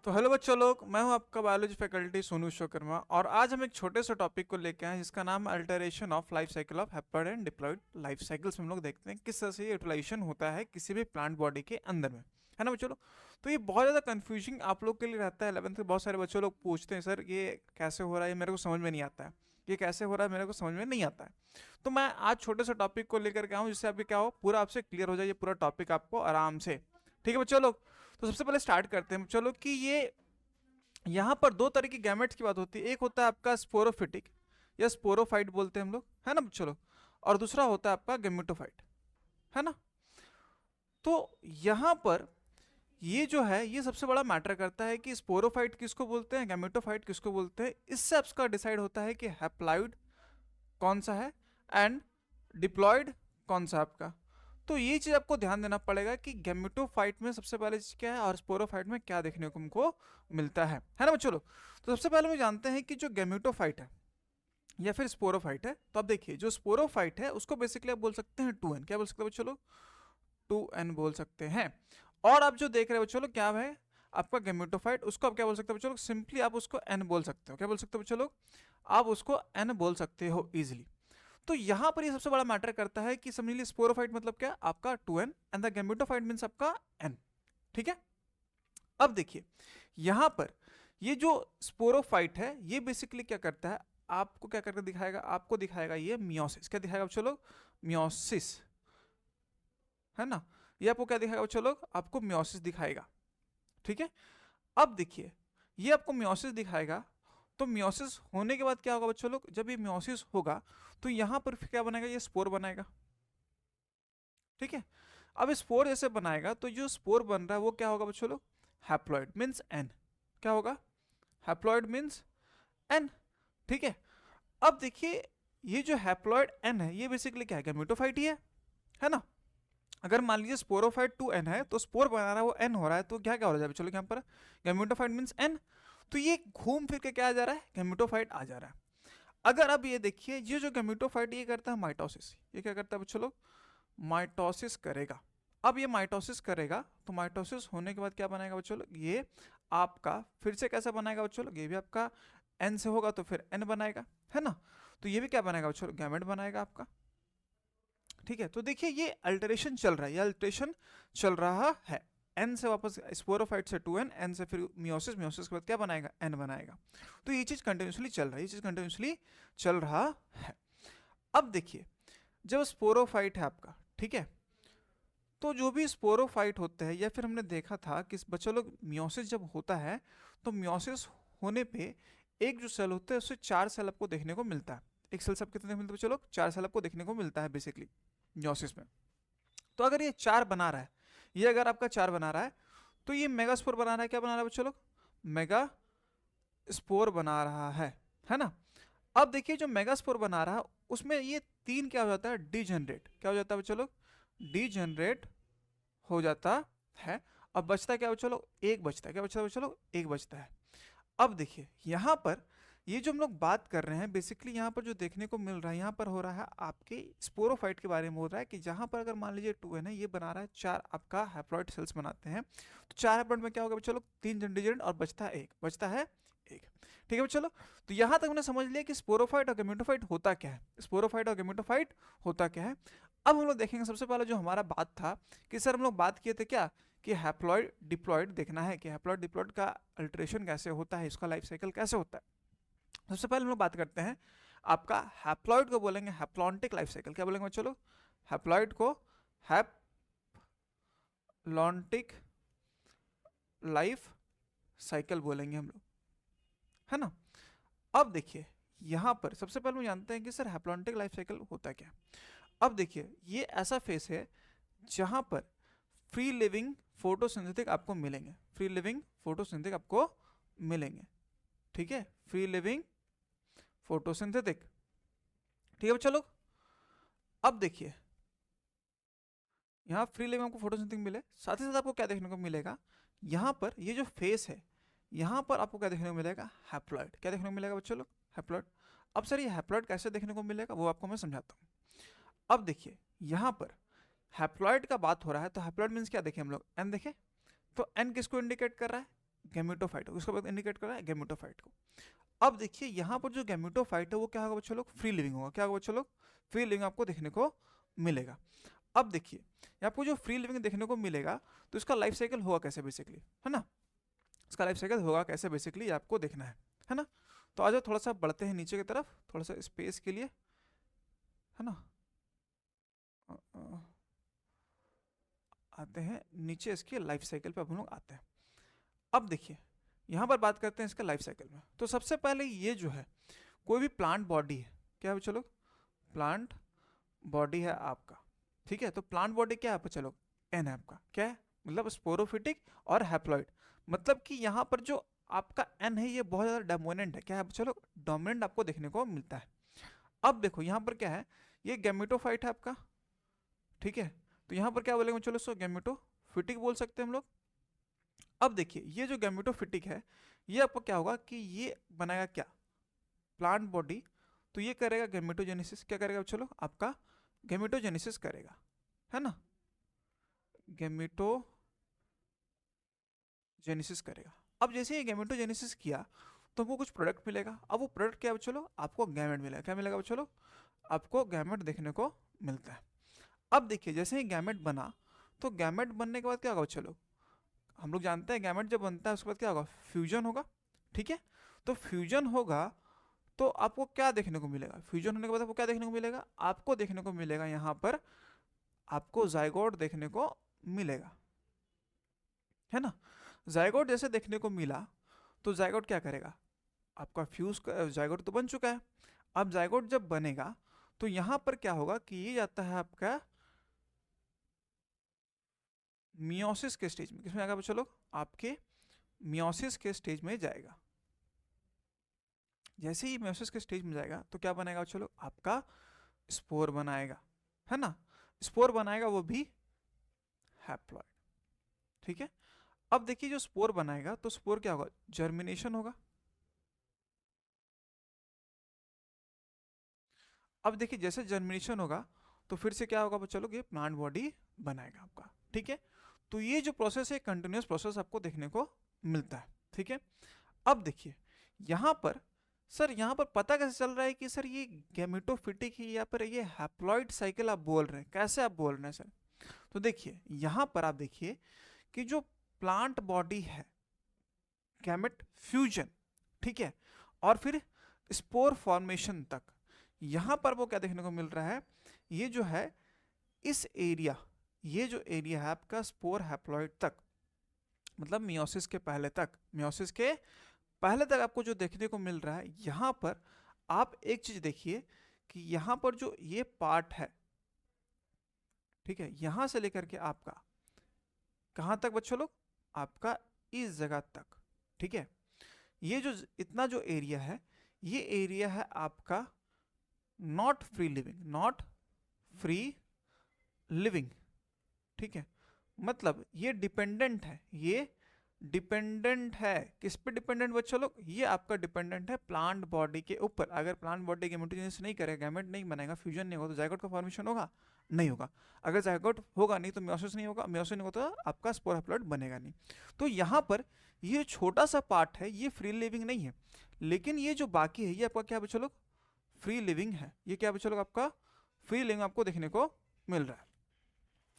तो हेलो बच्चों लोग, मैं हूं आपका बायोलॉजी फैकल्टी सोनू विश्वकर्मा और आज हम एक छोटे से टॉपिक को लेके आए हैं जिसका नाम है alteration of life cycle of haploid and diploid life cycles में हम लोग देखते हैं किस तरह से ये यूटिलाइजेशन होता है किसी भी प्लांट बॉडी के अंदर में, है ना बच्चों लोग। तो ये बहुत ज़्यादा कंफ्यूजिंग आप लोग के लिए रहता है। 11th के बहुत सारे बच्चों लोग पूछते हैं सर ये कैसे हो रहा है, ये मेरे को समझ में नहीं आता है, ये कैसे हो रहा है मेरे को समझ में नहीं आता है। तो मैं आज छोटे से टॉपिक को लेकर के आऊँ जिससे आपके क्या हो, पूरा आपसे क्लियर हो जाए ये पूरा टॉपिक आपको आराम से। ठीक है बच्चों लोग, तो सबसे पहले स्टार्ट करते हैं चलो कि ये यहाँ पर दो तरह की गैमेट्स की बात होती है। एक होता है आपका स्पोरोफिटिक या स्पोरोफाइट बोलते हैं हम लोग, है ना चलो, और दूसरा होता है आपका गेमेटोफाइट, है ना। तो यहाँ पर ये जो है ये सबसे बड़ा मैटर करता है कि स्पोरोफाइट किसको बोलते हैं, गैमेटोफाइट किसको बोलते हैं। इससे आपका डिसाइड होता है कि हैप्लॉइड कौन सा है एंड डिप्लॉयड कौन सा आपका। तो ये चीज आपको ध्यान देना पड़ेगा कि गैमेटोफाइट में सबसे पहले चीज क्या है और स्पोरोफाइट में क्या देखने को हमको मिलता है ना बच्चों लोग। तो सबसे पहले हम जानते हैं कि जो गैमेटोफाइट है या फिर स्पोरोफाइट है, तो आप देखिए जो स्पोरोफाइट है उसको बेसिकली आप बोल सकते हैं 2n, क्या बोल सकते हैं बच्चों लोग, 2n बोल सकते हैं। और आप जो देख रहे हो बच्चों लोग क्या है आपका गैमेटोफाइट, उसको आप क्या बोल सकते हो बच्चों लोग, सिंपली आप उसको n बोल सकते हो। क्या बोल सकते हो बच्चों लोग, आप उसको n बोल सकते हो इजिली। तो यहाँ पर ये सबसे बड़ा मैटर करता है कि समझ लीजिए स्पोरोफाइट मतलब क्या आपका 2n and the gametophyte means आपका n। ठीक है, अब देखिए यहाँ पर ये जो स्पोरोफाइट है ये बेसिकली क्या करता है, आपको क्या करके दिखाएगा, आपको दिखाएगा ये मियोसिस। क्या दिखाएगा बच्चों लोग, मियोसिस, है ना। ये आपको क्या दिखाएगा बच्चों लोग, आपको मियोसिस दिखाएगा। ठीक है, अब देखिए ये आपको मियोसिस दिखाएगा। तो मियोसिस होने के बाद क्या होगा बच्चों लोग, जब ये मियोसिस होगा तो यहां पर फिर क्या बनाएगा, ये स्पोर बनाएगा। ठीक है, अब स्पोर जैसे बनाएगा तो जो स्पोर बन रहा है वो क्या होगा बच्चों लोग, हैप्लॉइड मीन्स एन। क्या होगा, हैप्लॉइड मीन्स एन। ठीक है, अब देखिए ये जो हैप्लॉइड एन है ये बेसिकली क्या है, गैमेटोफाइट ही है ना। अगर मान लीजिए स्पोरोफाइट 2n है तो स्पोर बना रहा है वो n हो रहा है, तो क्या क्या हो रहा है चलो यहाँ पर, गैमेटोफाइट मीन्स n। तो ये घूम फिर के क्या आ जा रहा है, गैमेटोफाइट आ जा रहा है। अगर अब ये देखिए ये जो गैमेटोफाइट ये करता है माइटोसिस, ये क्या करता है बच्चों लोग, माइटोसिस करेगा। अब ये माइटोसिस करेगा तो माइटोसिस होने के बाद क्या बनाएगा बच्चों लोग, ये आपका फिर से कैसा बनाएगा बच्चों लोग, ये भी आपका n से होगा तो फिर n बनाएगा, है ना। तो ये भी क्या बनाएगा बच्चों लोग, गैमेट बनाएगा आपका। ठीक है, तो देखिए ये अल्टरेशन चल रहा है, ये अल्टरेशन चल रहा है। एन से वापस स्पोरोफाइट से 2n, एन से फिर मियोसिस, मियोसिस के बाद क्या बनाएगा, एन बनाएगा। तो ये चीज कंटिन्यूसली चल रहा है, ये चीज कंटिन्यूसली चल रहा है। अब देखिए जब स्पोरोफाइट है आपका, ठीक है, तो जो भी स्पोरोफाइट होते हैं या फिर हमने देखा था कि बच्चों लोग मियोसिस जब होता है तो मियोसिस होने पे एक जो सेल होता है उससे 4 सेल आपको देखने को मिलता है। एक सेल सब कितने मिलते हैं बच्चों लोग, 4 सेल आपको देखने को मिलता है बेसिकली मियोसिस में। तो अगर ये 4 बना रहा है, ये अगर आपका 4 बना रहा है तो ये मेगास्पोर बना रहा है, क्या बना रहा है बच्चों लोग, मेगा स्पोर बना रहा है ना। अब देखिए जो मेगास्पोर बना रहा है उसमें ये 3 क्या हो जाता है, डीजनरेट, क्या हो जाता है बच्चों लोग, डीजनरेट हो जाता है। अब बचता क्या बच्चों लोग, एक बचता है, क्या बचता है बच्चों लोग, एक बचता है। अब देखिए यहाँ पर ये जो हम लोग बात कर रहे हैं बेसिकली यहाँ पर जो देखने को मिल रहा है, यहाँ पर हो रहा है आपके स्पोरोफाइट के बारे में हो रहा है कि जहाँ पर अगर मान लीजिए 2n है, ये बना रहा है 4 आपका हैप्लॉइड सेल्स बनाते हैं। तो 4 हैप्लॉइड में क्या होगा बच्चों लोग, 3 डिजोनेंट और बचता है एक, बचता है एक। ठीक है बच्चों लोग, तो यहाँ तक हमने समझ लिया कि स्पोरोफाइट और गैमेटोफाइट होता क्या है, स्पोरोफाइट और गैमेटोफाइट होता क्या है। अब हम लोग देखेंगे सबसे पहले जो हमारा बात था कि सर हम लोग बात किए थे क्या, कि हैप्लॉइड डिप्लॉइड देखना है कि हैप्लॉइड डिप्लॉइड का अल्टरेशन कैसे होता है, इसका लाइफ साइकिल कैसे होता है। सबसे पहले हम लोग बात करते हैं आपका हैप्लॉइड को बोलेंगे हैप्लॉन्टिक लाइफ साइकिल, क्या बोलेंगे बच्चों लोग, हैप्लॉइड को हैप्लॉन्टिक लाइफ साइकिल बोलेंगे हम लोग, है ना। अब देखिए यहां पर सबसे पहले हम जानते हैं कि सर हैप्लॉन्टिक लाइफ साइकिल होता क्या है। अब देखिए ये ऐसा फेस है जहां पर फ्री लिविंग फोटोसिंथेटिक आपको मिलेंगे, फ्री लिविंग फोटोसिंथेटिक आपको मिलेंगे। ठीक है, फ्री लिविंग फोटोसिंथेटिक। ठीक है बच्चा लोग, अब देखिए यहाँ फ्री लिविंग आपको फोटोसिंथेटिक मिले, साथ ही साथ आपको क्या देखने को मिलेगा, यहाँ पर ये जो फेस है यहाँ पर आपको क्या देखने को मिलेगा, हैप्लॉइड। क्या देखने को मिलेगा बच्चों लोग, हैप्लॉइड। अब सर ये हैप्लॉइड कैसे देखने को मिलेगा वो आपको मैं समझाता हूँ। अब देखिए यहाँ पर हैप्लॉइड का बात हो रहा है तो हैप्लॉइड मीन्स क्या देखें हम लोग, एन देखें, तो एन किसको इंडिकेट कर रहा है, गैमेटोफाइट को, उसको इंडिकेट कर रहा है गैमेटोफाइट को। अब देखिए यहाँ पर जो गैमेटोफाइट है वो क्या होगा बच्चों लोग, फ्री लिविंग होगा। क्या होगा बच्चों लोग, फ्री लिविंग आपको देखने को मिलेगा। अब देखिए आपको जो फ्री लिविंग देखने को मिलेगा तो इसका लाइफ साइकिल होगा कैसे बेसिकली, है ना, इसका लाइफ साइकिल होगा कैसे बेसिकली आपको देखना है ना। तो आज थोड़ा सा बढ़ते हैं नीचे की तरफ, थोड़ा सा स्पेस के लिए, है ना। आते हैं नीचे इसके लाइफ साइकिल पे, अब हम लोग आते हैं। अब देखिए यहाँ पर बात करते हैं इसके लाइफ साइकिल में। तो सबसे पहले ये जो है कोई भी प्लांट बॉडी है, क्या है चलो, प्लांट बॉडी है आपका, ठीक है। तो प्लांट बॉडी क्या है चलो, एन है आपका, क्या है मतलब स्पोरोफिटिक और हैप्लॉइड। मतलब कि यहाँ पर जो आपका एन है ये बहुत ज़्यादा डोमिनेंट है, क्या है चलो, डोमिनेंट आपको देखने को मिलता है। अब देखो यहाँ पर क्या है, ये गैमेटोफाइट है आपका, ठीक है। तो यहाँ पर क्या बोलेंगे चलो, सो गैमेटोफिटिक बोल सकते हैं हम लोग। अब देखिए ये जो गैमेटोफिटिक है ये आपको क्या होगा कि ये बनाएगा क्या, प्लांट बॉडी। तो ये करेगा गैमेटोजेनेसिस, क्या करेगा चलो, आपका गैमेटोजेनेसिस करेगा, है ना, गैमेटोजेनेसिस करेगा। अब जैसे ये गैमेटोजेनेसिस किया तो हमको कुछ प्रोडक्ट मिलेगा। अब वो प्रोडक्ट क्या चलो, आपको गैमेट मिलेगा। क्या मिलेगा चलो, आपको गैमेट देखने को मिलता है। अब देखिए जैसे ही गैमेट बना तो गैमेट बनने के बाद क्या होगा चलो, हम लोग जानते हैं गैमेट जब बनता है उसके बाद क्या होगा, फ्यूजन होगा, ठीक है। तो फ्यूजन होगा तो आपको क्या देखने को मिलेगा, फ्यूजन होने के बाद आपको क्या देखने को मिलेगा, आपको देखने को मिलेगा यहाँ पर आपको जाइगोट देखने को मिलेगा, है ना। जाइगोट जैसे देखने को मिला तो जाइगोट क्या करेगा, आपका फ्यूज जाइगोट तो बन चुका है। अब जाइगोट जब बनेगा तो यहाँ पर क्या होगा कि ये जाता है आपका मियोसिस के स्टेज में। किसमें जाएगा चलो, आपके मियोसिस के स्टेज में जाएगा। जैसे ही मियोसिस के स्टेज में जाएगा तो क्या बनेगा चलो, आपका स्पोर बनाएगा, है ना। स्पोर बनाएगा वो भी हैप्लॉइड, ठीक है। अब देखिए जो स्पोर बनाएगा तो स्पोर क्या होगा, जर्मिनेशन होगा। अब देखिए जैसे जर्मिनेशन होगा तो फिर से क्या होगा चलो, ये प्लांट बॉडी बनाएगा आपका, ठीक है। तो ये जो प्रोसेस है कंटिन्यूस प्रोसेस आपको देखने को मिलता है, ठीक है। अब देखिए यहाँ पर सर, यहाँ पर पता कैसे चल रहा है कि सर ये गैमेटोफिटिक है या पर ये हैप्लॉइड साइकिल आप बोल रहे हैं, कैसे आप बोल रहे हैं सर। तो देखिए यहाँ पर आप देखिए कि जो प्लांट बॉडी है, गैमेट फ्यूजन, ठीक है, और फिर स्पोर फॉर्मेशन तक, यहाँ पर वो क्या देखने को मिल रहा है, ये जो है इस एरिया, ये जो एरिया है आपका स्पोर हैप्लॉइड तक, मतलब मियोसिस के पहले तक, मियोसिस के पहले तक आपको जो देखने को मिल रहा है। यहाँ पर आप एक चीज देखिए कि यहाँ पर जो ये पार्ट है, ठीक है, यहां से लेकर के आपका कहां तक बच्चों लोग, आपका इस जगह तक, ठीक है। ये जो इतना जो एरिया है ये एरिया है आपका not free living, not free living, ठीक है। मतलब ये डिपेंडेंट है, ये डिपेंडेंट है, किस पे डिपेंडेंट बच्चों लोग, ये आपका डिपेंडेंट है प्लांट बॉडी के ऊपर। अगर प्लांट बॉडी गैमेटोजेनेसिस नहीं करेगा, गैमेट नहीं बनेगा, फ्यूजन नहीं होगा तो जाइगोट का फॉर्मेशन होगा नहीं होगा। अगर जाइगोट होगा नहीं तो मियोसिस नहीं होगा, मियोसिस नहीं होगा तो आपका स्पोर हैप्लॉइड बनेगा नहीं। तो यहाँ पर ये छोटा सा पार्ट है ये फ्री लिविंग नहीं है, लेकिन ये जो बाकी है ये आपका क्या बच्चों लोग, फ्री लिविंग है। ये क्या बच्चों लोग, आपका फ्री लिविंग आपको देखने को मिल रहा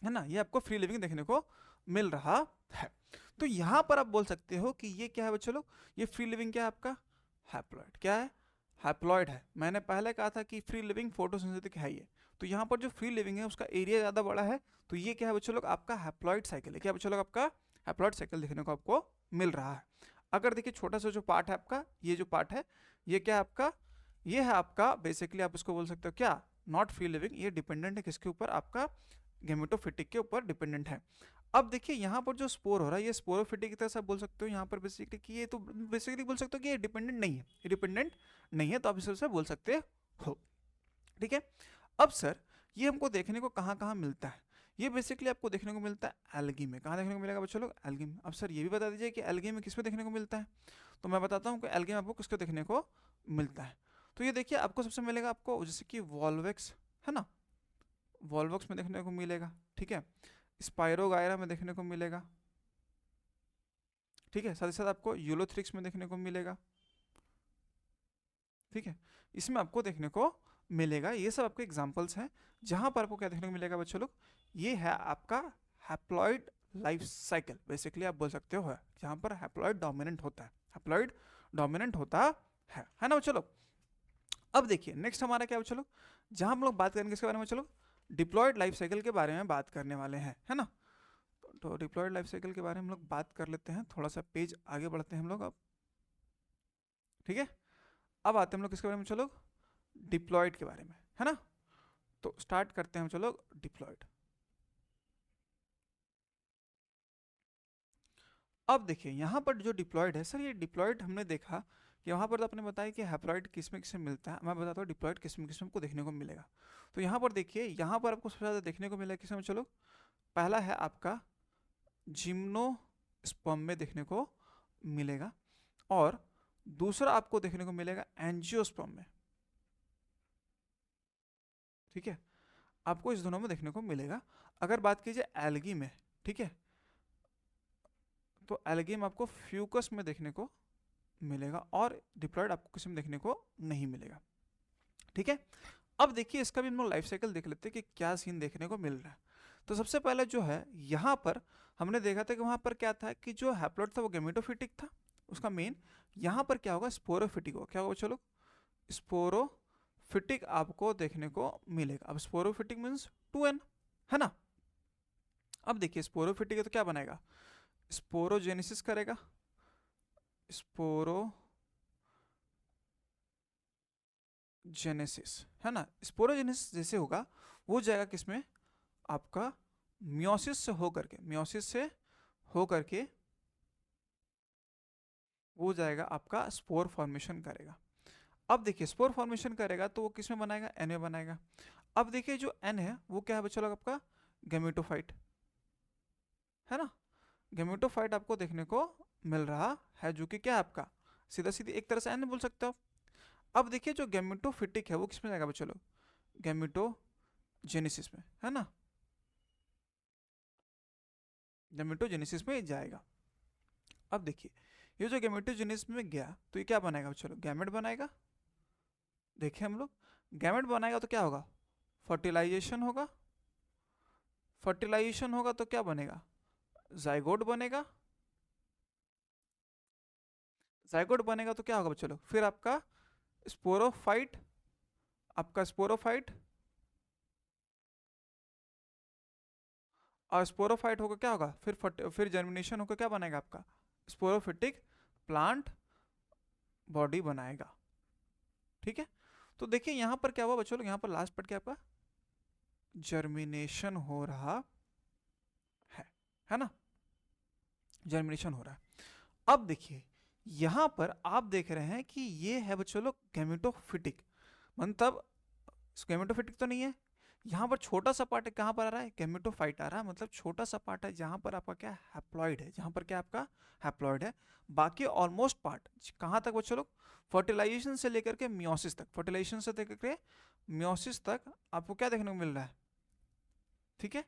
है ना, ये आपको फ्री लिविंग देखने को मिल रहा है। तो यहां पर आप बोल सकते हो कि ये क्या है बच्चों लोग, ये फ्री लिविंग क्या है आपका, हैप्लॉइड। क्या है, हैप्लॉइड है। मैंने पहले कहा था कि फ्री लिविंग फोटोसिंथेटिक है ये। तो यहाँ पर जो फ्री लिविंग है उसका एरिया ज़्यादा बड़ा है, तो ये क्या है बच्चों लोग, आपका हैप्लॉइड साइकिल है। क्या बच्चों लोग, आपका हैप्लॉइड साइकिल देखने को आपको मिल रहा है। अगर देखिए छोटा सा जो पार्ट है आपका, ये जो पार्ट है ये क्या है आपका, ये है आपका बेसिकली आप इसको बोल सकते हो क्या, नॉट फ्री लिविंग। ये डिपेंडेंट है किसके ऊपर, आपका गैमेटोफिटिक के ऊपर डिपेंडेंट है। अब देखिए यहाँ पर जो स्पोर हो रहा है ये स्पोरोफिटिक की तरह से आप बोल सकते हो यहाँ पर बेसिकली कि ये तो बेसिकली बोल सकते हो कि ये डिपेंडेंट नहीं है, ये डिपेंडेंट नहीं है, तो आप इस तरह से बोल सकते हो, ठीक है। अब सर ये हमको देखने को कहाँ कहाँ मिलता है, ये बेसिकली आपको देखने को मिलता है एल्गी में। कहाँ देखने को मिलेगा बच्चों लोग, एल्गी में। अब सर ये भी बता दीजिए कि एल्गी में किस में देखने को मिलता है। तो मैं बताता हूँ कि एल्गी में आपको किसको देखने को मिलता है। तो ये देखिए आपको सबसे मिलेगा आपको जैसे कि वॉल्वेक्स, है ना, वॉल्वॉक्स में देखने को मिलेगा, ठीक है। स्पायरोगायरा में देखने को मिलेगा, ठीक है, साथ ही साथ आपको यूलोथ्रिक्स में देखने को मिलेगा। ठीक है, इसमें आपको देखने को मिलेगा। ये सब आपके एग्जांपल्स हैं जहां पर आपको क्या देखने को मिलेगा बच्चों लोग, ये है आपका हैप्लॉइड लाइफ साइकिल, बेसिकली आप बोल सकते हो, जहां पर हैप्लॉइड डोमिनेंट होता है, हैप्लॉइड डोमिनेंट होता है ना बच्चों लोग। अब देखिए नेक्स्ट हमारा क्या बच्चों लोग, जहां हम लोग बात करेंगे इसके बारे में बच्चों लोग, डिप्लॉयड लाइफ साइकिल के बारे में बात करने वाले हैं, है ना। तो डिप्लॉयड लाइफ साइकिल के बारे में हम लोग बात कर लेते हैं, थोड़ा सा पेज आगे बढ़ते हैं हम लोग अब। ठीक है, अब आते हैं हम लोग किसके बारे में चलो, डिप्लॉयड के बारे में, है ना। तो स्टार्ट करते हैं हम चलो डिप्लॉयड। अब देखिए यहाँ पर जो डिप्लॉयड है सर, ये डिप्लॉयड हमने देखा कि वहाँ पर तो आपने बताया कि हैप्लॉयड किस में किस में मिलता है, मैं बताता हूँ डिप्लॉयड किस में को देखने को मिलेगा। तो यहाँ पर देखिए, यहाँ पर आपको सबसे ज़्यादा देखने को मिलेगा किस में चलो, पहला है आपका जिम्नोस्पर्म में देखने को मिलेगा, और दूसरा आपको देखने को मिलेगा एंजियोस्पर्म में। ठीक है, आपको इस दोनों में देखने को मिलेगा। अगर बात कीजिए एल्गी में, ठीक है, तो एल्गी में आपको फ्यूकस में देखने को मिलेगा, और डिप्लॉयड आपको किसी में देखने को नहीं मिलेगा। ठीक है, अब देखिए इसका भी हम लोग लाइफ साइकिल देख लेते हैं कि क्या सीन देखने को मिल रहा है। तो सबसे पहले जो है यहाँ पर हमने देखा था कि वहाँ पर क्या था कि जो हैप्लॉइड था वो गेमेटोफिटिक था, उसका मेन। यहाँ पर क्या होगा, स्पोरोफिटिक होगा। क्या होगा चलो, स्पोरोफिटिक आपको देखने को मिलेगा। अब स्पोरोफिटिक मीन्स 2n, है ना। अब देखिए स्पोरोफिटिक है तो क्या बनाएगा, स्पोरोजेनेसिस करेगा, स्पोरोजेनेसिस, है ना। स्पोरोजेनेसिस जैसे होगा वो जाएगा किसमें, आपका मियोसिस से होकर के, मियोसिस से होकर के वो जाएगा आपका स्पोर फॉर्मेशन करेगा। अब देखिए स्पोर फॉर्मेशन करेगा तो वो किस में बनाएगा, एन में बनाएगा। अब देखिए जो एन है वो क्या है बच्चों लोग, आपका गेमेटोफाइट, है ना। गेमेटोफाइट आपको देखने को मिल रहा है, जो कि क्या है आपका सीधा सीधी एक तरह से एन बोल सकते हो। अब देखिए जो गेमेटोफिटिक है वो किस में जाएगा बच्चों लोग, गेमेटोजेनेसिस में, है ना, गेमेटोजेनेसिस में जाएगा। अब देखिए ये जो गेमेटोजेनेसिस में गया तो ये क्या बनाएगा बच्चों लोग, गैमेट बनाएगा। देखिए हम लोग गैमेट बनाएगा तो क्या होगा, फर्टिलाइजेशन होगा, फर्टिलाइजेशन होगा तो क्या बनेगा, जाइगोट बनेगा, जाइगोट बनेगा तो क्या होगा बच्चों लोग, फिर आपका स्पोरोफाइट, आपका स्पोरोफाइट, और स्पोरोफाइट होगा क्या होगा, फिर जर्मिनेशन होकर क्या बनाएगा आपका स्पोरोफिटिक प्लांट बॉडी बनाएगा। ठीक है, तो देखिए यहां पर क्या हुआ बच्चों लोग, यहां पर लास्ट पार्ट क्या आपका जर्मिनेशन हो रहा है ना, जर्मिनेशन हो रहा है। अब देखिए यहां पर आप देख रहे हैं कि ये है बच्चों लोग गेमेटोफिटिक, मतलब गेमेटोफिटिक तो नहीं है, यहाँ पर छोटा सा पार्ट है, कहाँ पर आ रहा है, गेमेटोफाइट आ रहा है, मतलब छोटा सा पार्ट है जहाँ पर आपका क्या हैप्लॉइड है, जहाँ पर क्या आपका हैप्लॉइड है। बाकी ऑलमोस्ट पार्ट कहाँ तक बच्चों लोग, फर्टिलाइजेशन से लेकर के मियोसिस तक, फर्टिलाइजेशन से लेकर के मियोसिस तक आपको क्या देखने को मिल रहा है। ठीक है,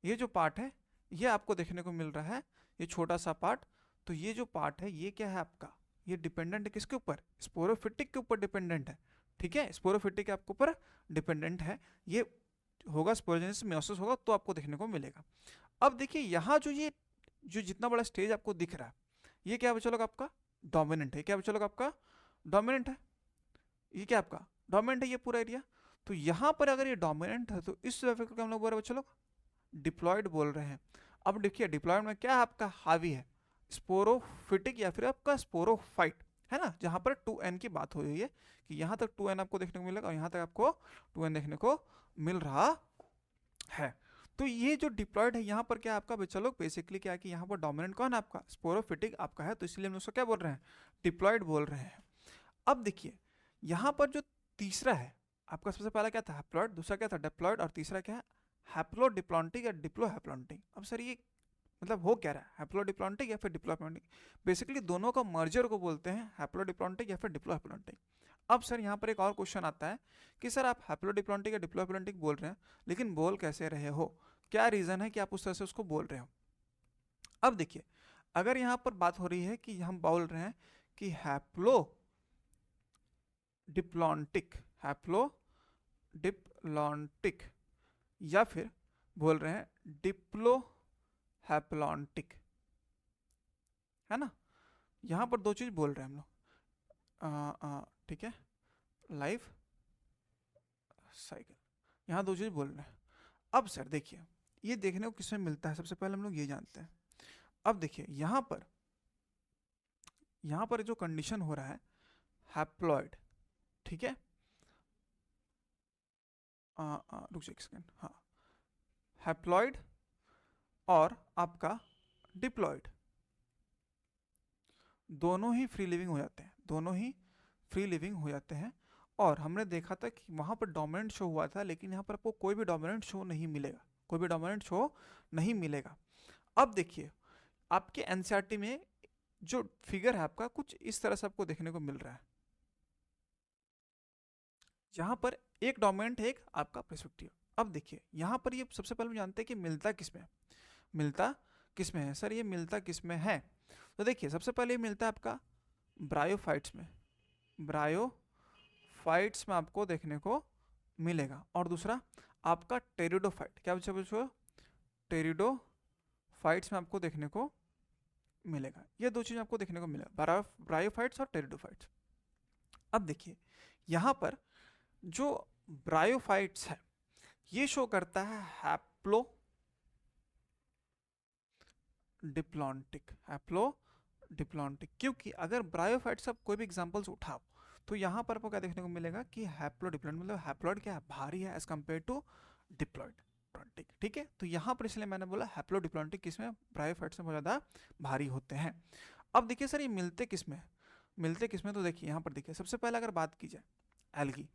ये जो पार्ट है ये आपको देखने को मिल रहा है, ये छोटा सा पार्ट। तो ये जो पार्ट है ये क्या है आपका, ये डिपेंडेंट है किसके ऊपर, स्पोरोफिटिक के ऊपर डिपेंडेंट है। ठीक है, स्पोरोफिटिक आपके ऊपर डिपेंडेंट है, ये होगा स्पोरोजेनेसिस मियोसिस होगा तो आपको देखने को मिलेगा। अब देखिए यहाँ जो ये जो जितना बड़ा स्टेज आपको दिख रहा है ये क्या बच्चों लोग आपका डोमिनेंट है, क्या बच्चों लोग आपका डोमिनेंट है, ये क्या आपका डोमिनेंट है ये पूरा एरिया। तो यहाँ पर अगर ये डोमिनेंट है तो इस लेवल को हम लोग बोल रहे बच्चों लोग डिप्लॉयड बोल रहे हैं। अब देखिए डिप्लॉयड में क्या आपका हावी है, स्पोरोफिटिक या फिर आपका स्पोरोफाइट, है ना, जहां पर 2n की बात हो रही है कि यहाँ तक 2n आपको देखने को मिलेगा और यहाँ तक आपको 2n देखने को मिल रहा है। तो ये जो डिप्लॉयड है यहाँ पर क्या आपका चलो बेसिकली क्या है कि यहाँ पर डोमिनेंट कौन है आपका, स्पोरोफिटिक आपका है, तो इसलिए हम उसको क्या बोल रहे हैं, डिप्लॉयड बोल रहे हैं। अब देखिए यहाँ पर जो तीसरा है आपका, सबसे पहला क्या था हैप्लॉयड, दूसरा क्या था डिप्लॉयड, और तीसरा क्या है हैप्लोडिप्लॉन्टिक या डिप्लोहैप्लॉन्टिक। अब सर ये मतलब हो क्या रहा है, हैप्लोडिप्लॉन्टिक या फिर डिप्लोहैप्लॉन्टिक, बेसिकली दोनों का मर्जर को बोलते हैं हैप्लोडिप्लॉन्टिक या फिर डिप्लोहैप्लॉन्टिक। अब सर यहाँ पर एक और क्वेश्चन आता है कि सर आप हैप्लोडिप्लॉन्टिक या डिप्लोहैप्लॉन्टिक बोल रहे हैं लेकिन बोल कैसे रहे हो, क्या रीज़न है कि आप उस तरह से उसको बोल रहे हो। अब देखिए अगर यहाँ पर बात हो रही है कि हम बोल रहे हैं कि हैप्लो डिप्लॉन्टिक, हैप्लो डिप्लॉन्टिक, या फिर बोल रहे हैं डिप्लो हैप्लॉन्टिक, है ना। यहाँ पर दो चीज बोल रहे हैं हम लोग, ठीक है, लाइफ साइकिल, यहाँ दो चीज बोल रहे हैं। अब सर देखिए ये देखने को किसमें मिलता है, सबसे पहले हम लोग ये जानते हैं। अब देखिए यहाँ पर जो कंडीशन हो रहा है हैप्लॉइड, ठीक है, रुक जाइए एक सेकेंड, हाँ, हैप्लॉइड और आपका डिप्लॉइड दोनों ही फ्री लिविंग हो जाते हैं, दोनों ही फ्री लिविंग हो जाते हैं। और हमने देखा था कि वहाँ पर डोमिनेंट शो हुआ था, लेकिन यहाँ पर आपको कोई भी डोमिनेंट शो नहीं मिलेगा, कोई भी डोमिनेंट शो नहीं मिलेगा। अब देखिए आपके एनसीईआरटी में जो फिगर है आपका कुछ इस तरह से आपको देखने को मिल रहा है, जहाँ पर एक डोमिनेंट है एक आपका प्रेस्पेक्टिव। अब देखिए यहाँ पर ये सबसे पहले हम जानते हैं कि मिलता किसमें है, मिलता किसमें है सर, ये मिलता किसमें है। तो देखिए सबसे पहले ये मिलता है आपका ब्रायोफाइट्स में, ब्रायोफाइट्स में आपको देखने को मिलेगा। और दूसरा आपका टेरिडोफाइट, क्या बच्चों, टेरिडोफाइट्स में आपको देखने को मिलेगा। ये दो चीज आपको देखने को मिलेगा, ब्रायोफाइट्स और टेरिडोफाइट्स। अब देखिए यहाँ पर जो ब्रायोफाइट्स है ये शो करता है हैप्लो डिप्लॉन्टिक, हैप्लो डिप्लॉन्टिक, क्योंकि अगर ब्रायोफाइट्स आप कोई भी एग्जांपल्स उठाओ तो यहाँ पर आपको क्या देखने को मिलेगा कि हैप्लो डिप्लॉइड, मतलब हैप्लॉइड क्या है, भारी है एज कम्पेयर टू डिप्लॉइड, ठीक है। तो यहाँ पर इसलिए मैंने बोला हैप्लो डिप्लॉन्टिक किसमें, ब्रायोफाइट्स में बहुत ज़्यादा भारी होते हैं। अब देखिए सर ये मिलते किसमें, मिलते किसमें, तो देखिए यहाँ पर देखिए सबसे पहले अगर बात की जाए एल्गी,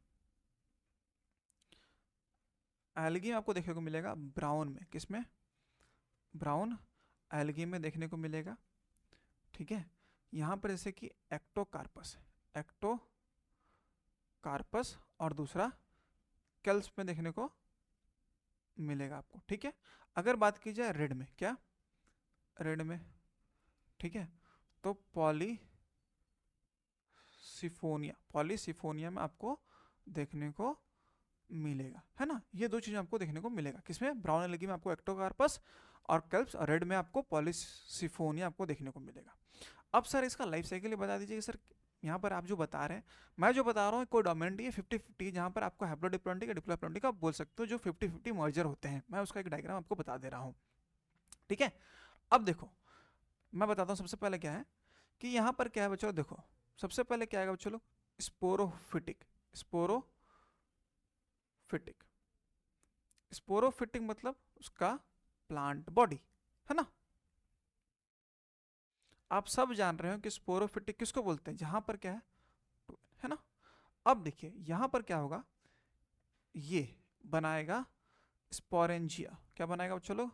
एल्गी में आपको देखने को मिलेगा ब्राउन में, किसमें, ब्राउन एल्गी में देखने को मिलेगा, ठीक है। यहाँ पर जैसे कि एक्टोकार्पस, एक्टोकार्पस और दूसरा केल्प्स में देखने को मिलेगा आपको, ठीक है। अगर बात की जाए रेड में, क्या रेड में, ठीक है, तो पॉलीसिफोनिया में आपको देखने को मिलेगा, है ना। ये दो चीजें आपको देखने को मिलेगा किसमें, ब्राउन एल्गी में आपको एक्टोकार्पस और केल्प्स, और रेड में आपको पॉलीसिफोनिया आपको देखने को मिलेगा। अब सर इसका लाइफ साइकिल बता दीजिए सर, यहाँ पर आप जो बता रहे हैं, मैं जो बता रहा हूँ कोई डोमिनेंट है 50-50, जहाँ पर आपको हैप्लोडिप्लॉन्टिक या डिप्लोप्लॉन्टिक आप बोल सकते हो, जो 50-50 मर्जर होते हैं, मैं उसका एक डायग्राम आपको बता दे रहा हूँ, ठीक है। अब देखो मैं बताता हूँ सबसे पहले क्या है कि यहाँ पर क्या है बच्चों, देखो सबसे पहले क्या आएगा बच्चों, स्पोरोफिटिक, स्पोरोफिटिक, स्पोरोफिटिक मतलब उसका प्लांट बॉडी, है ना। आप सब जान रहे हो कि स्पोरोफिटिक किसको बोलते हैं, जहां पर क्या है ना। अब देखिए यहां पर क्या होगा, ये बनाएगा स्पोरेंजिया, क्या बनाएगा बच्चों लोग,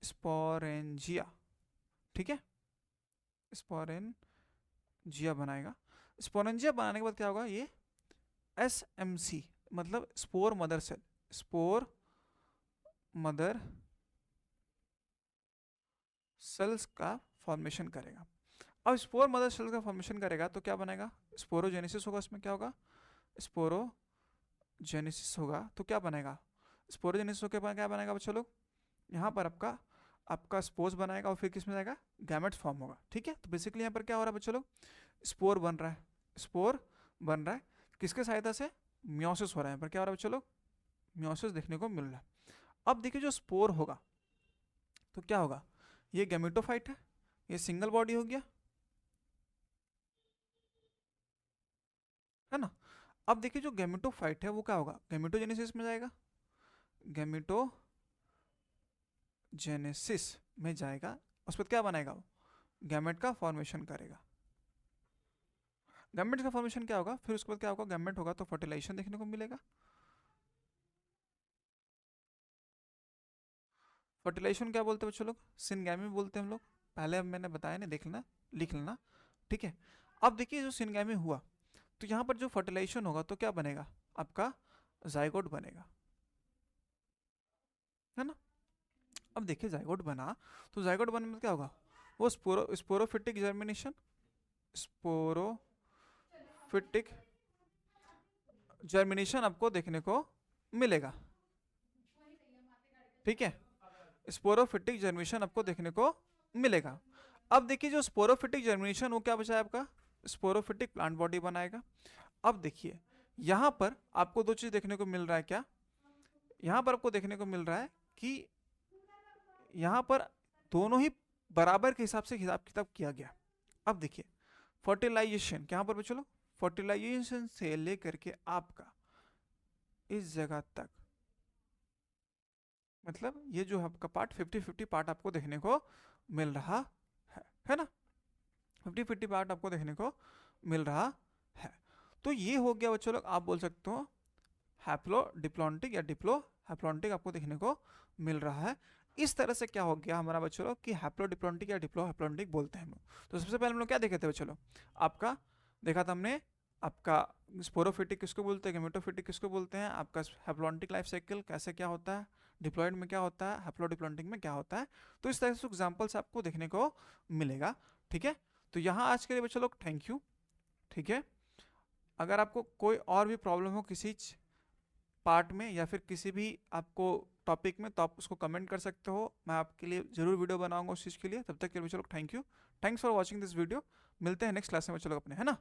स्पोरेंजिया, ठीक है, स्पोरेंजिया बनाएगा। स्पोरेंजिया बनाने के बाद क्या होगा, ये SMC मतलब spore mother cell, spore mother cells का फॉर्मेशन करेगा। अब स्पोर मदर सेल का फॉर्मेशन करेगा तो क्या बनेगा, स्पोरोजेनेसिस होगा, इसमें क्या होगा, स्पोरोजेनेसिस होगा, तो क्या बनेगा, स्पोरोजेनेसिस होकर क्या बनेगा बच्चों लोग, यहाँ पर आपका स्पोर्स बनाएगा और फिर किस में जाएगा, गैमेट्स फॉर्म होगा, ठीक है। तो बेसिकली यहाँ पर क्या हो रहा है बच्चों लोग, स्पोर बन रहा है, स्पोर बन रहा है, किसके सहायता से, मियोसिस हो रहा है, पर क्या हो रहा है बच्चों लोग, मियोसिस देखने को मिल रहा है। अब देखिए जो स्पोर होगा तो क्या होगा, ये गैमेटोफाइट है, ये सिंगल बॉडी हो गया, है ना। अब देखिए जो गैमेटोफाइट है वो क्या होगा, गैमेटोजेनेसिस में जाएगा, गैमेटोजेनेसिस में जाएगा, उस पर क्या बनाएगा वो, गैमेट का फॉर्मेशन करेगा। गैमेट का फॉर्मेशन क्या होगा, फिर उसके बाद क्या होगा, गैमेट होगा तो फर्टिलाइजेशन देखने को मिलेगा। फर्टिलाइजेशन क्या बोलते हैं बच्चों लोग, सिनगैमी बोलते हैं हम लोग, पहले अब मैंने बताया नहीं, देख लेना, लिख लेना, ठीक है। अब देखिए जो सिनगैमी हुआ तो यहाँ पर जो फर्टिलाइजेशन होगा तो क्या बनेगा, आपका जाइगोट बनेगा, है ना। अब देखिए जाइगोट बना तो जाइगोट बनने में क्या होगा, वो स्पोरोफिटिक जर्मिनेशन, स्पोरोफिटिक जर्मिनेशन आपको देखने को मिलेगा। ठीक है, स्पोरोफिटिक जर्मिनेशन आपको देखने को मिलेगा। अब देखिए जो स्पोरोफिटिक जर्मिनेशन वो क्या बचा है आपका, स्पोरोफिटिक प्लांट बॉडी बनाएगा। अब देखिए यहां पर आपको दो चीज देखने को मिल रहा है, क्या यहां पर आपको देखने को मिल रहा है कि यहां पर दोनों ही बराबर के हिसाब से हिसाब किताब किया गया। अब देखिए फर्टिलाइजेशन क्या पर चलो, फर्टिलाइजेशन से लेकर के आपका इस जगह तक, मतलब ये जो आपका पार्ट 50-50 पार्ट आपको देखने को मिल रहा है ना, 50-50 पार्ट आपको देखने को मिल रहा है। तो ये हो गया बच्चों लोग, आप बोल सकते हो हैप्लोडिप्लॉन्टिक या डिप्लोहैप्लॉन्टिक आपको देखने को मिल रहा है। इस तरह से क्या हो गया हमारा बच्चों लोग कि हैप्लोडिप्लॉन्टिक या डिप्लोहैप्लॉन्टिक बोलते हैं हम लोग। तो सबसे पहले हम लोग क्या देखे थे बच्चों लोग, आपका देखा था हमने आपका स्पोरोफिटिक किसको बोलते हैं, गेमेटोफिटिक किसको बोलते हैं, आपका हैप्लॉन्टिक लाइफ साइकिल कैसे क्या होता है, डिप्लॉयड में क्या होता है, हैप्लोडिप्लॉन्टिक में क्या होता है। तो इस तरह से एग्जाम्पल्स आपको देखने को मिलेगा। ठीक है, तो यहाँ आज के लिए बच्चों लोग थैंक यू। ठीक है, अगर आपको कोई और भी प्रॉब्लम हो किसी पार्ट में या फिर किसी भी आपको टॉपिक में, तो आप उसको कमेंट कर सकते हो, मैं आपके लिए जरूर वीडियो बनाऊंगा उस चीज़ के लिए। तब तक के लिए बच्चों लोग thank you, thanks for watching this video. मिलते हैं नेक्स्ट क्लास में बच्चों लोग अपने, है ना।